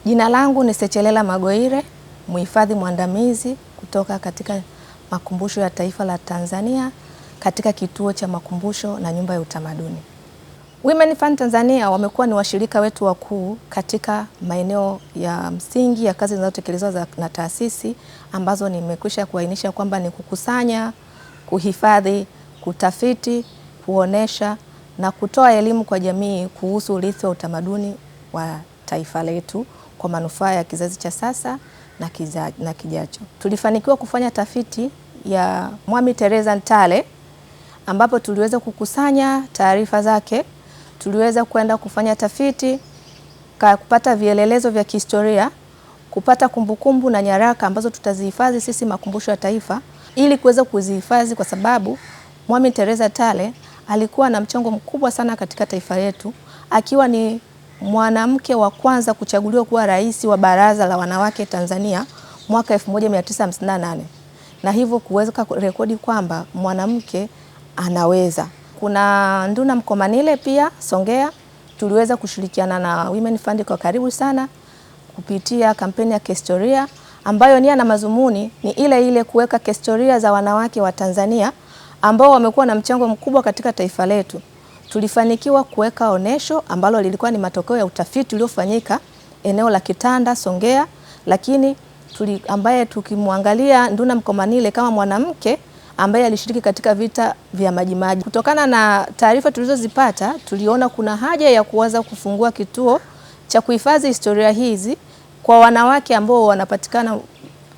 Jina langu ni Sechelela Magoire, mhifadhi mwandamizi kutoka katika Makumbusho ya Taifa la Tanzania katika kituo cha makumbusho na nyumba ya utamaduni. Women Fund Tanzania wamekuwa ni washirika wetu wakuu katika maeneo ya msingi ya kazi zinazotekelezwa na taasisi ambazo nimekwisha kuainisha kwamba ni kukusanya, kuhifadhi, kutafiti, kuonesha na kutoa elimu kwa jamii kuhusu urithi wa utamaduni wa taifa letu kwa manufaa ya kizazi cha sasa na kijacho. Tulifanikiwa kufanya tafiti ya Mwami Teresa Ntale ambapo tuliweza kukusanya taarifa zake, tuliweza kwenda kufanya tafiti, kupata vielelezo vya kihistoria, kupata kumbukumbu na nyaraka ambazo tutazihifadhi sisi Makumbusho ya Taifa ili kuweza kuzihifadhi, kwa sababu Mwami Teresa Ntale alikuwa na mchango mkubwa sana katika taifa letu, akiwa ni mwanamke wa kwanza kuchaguliwa kuwa rais wa Baraza la Wanawake Tanzania mwaka 1958, na hivyo kuweza rekodi kwamba mwanamke anaweza. Kuna Nduna Mkomanile pia Songea, tuliweza kushirikiana na Women Fund kwa karibu sana kupitia kampeni ya kihistoria ambayo nia na mazumuni ni ile ile, kuweka kihistoria za wanawake wa Tanzania ambao wamekuwa na mchango mkubwa katika taifa letu. Tulifanikiwa kuweka onesho ambalo lilikuwa ni matokeo ya utafiti uliofanyika eneo la Kitanda Songea, lakini ambaye tukimwangalia Nduna Mkomanile kama mwanamke ambaye alishiriki katika vita vya Majimaji. Kutokana na taarifa tulizozipata, tuliona kuna haja ya kuanza kufungua kituo cha kuhifadhi historia hizi kwa wanawake ambao wanapatikana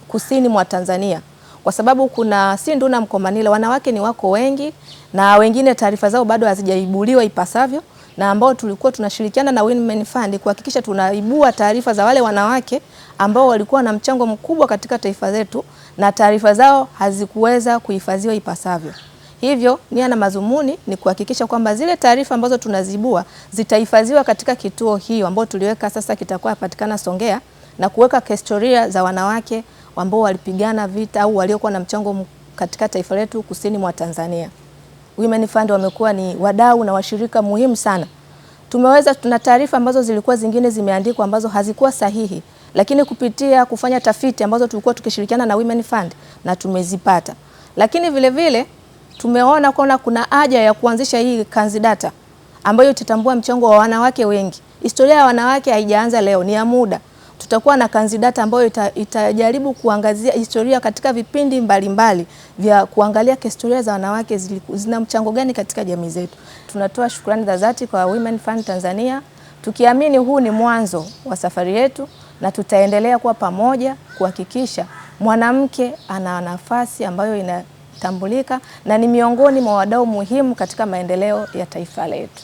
kusini mwa Tanzania, kwa sababu kuna si Nduna Mkomanile, wanawake ni wako wengi na wengine taarifa zao bado hazijaibuliwa ipasavyo, na ambao tulikuwa tunashirikiana na Women Fund kuhakikisha tunaibua taarifa za wale wanawake ambao walikuwa na mchango mkubwa katika taifa letu na taarifa zao hazikuweza kuhifadhiwa ipasavyo. Hivyo nia na mazumuni ni kuhakikisha kwamba zile taarifa ambazo tunazibua zitahifadhiwa katika kituo hiyo ambao tuliweka sasa kitakuwa patikana Songea, na kuweka historia za wanawake ambao walipigana vita au waliokuwa na mchango katika taifa letu kusini mwa Tanzania. Women Fund wamekuwa ni wadau na washirika muhimu sana. Tuna taarifa ambazo zilikuwa zingine zimeandikwa ambazo hazikuwa sahihi, lakini kupitia kufanya tafiti ambazo tulikuwa tukishirikiana na Women Fund na tumezipata. Lakini vile vile tumeona kuna haja ya kuanzisha hii kanzidata ambayo itatambua mchango wa wanawake wengi. Historia ya wanawake haijaanza leo, ni ya muda. Tutakuwa na kanzidata ambayo itajaribu kuangazia historia katika vipindi mbalimbali vya kuangalia historia za wanawake zina mchango gani katika jamii zetu. Tunatoa shukrani za dhati kwa Women Fund Tanzania, tukiamini huu ni mwanzo wa safari yetu na tutaendelea kuwa pamoja kuhakikisha mwanamke ana nafasi ambayo inatambulika na ni miongoni mwa wadau muhimu katika maendeleo ya taifa letu.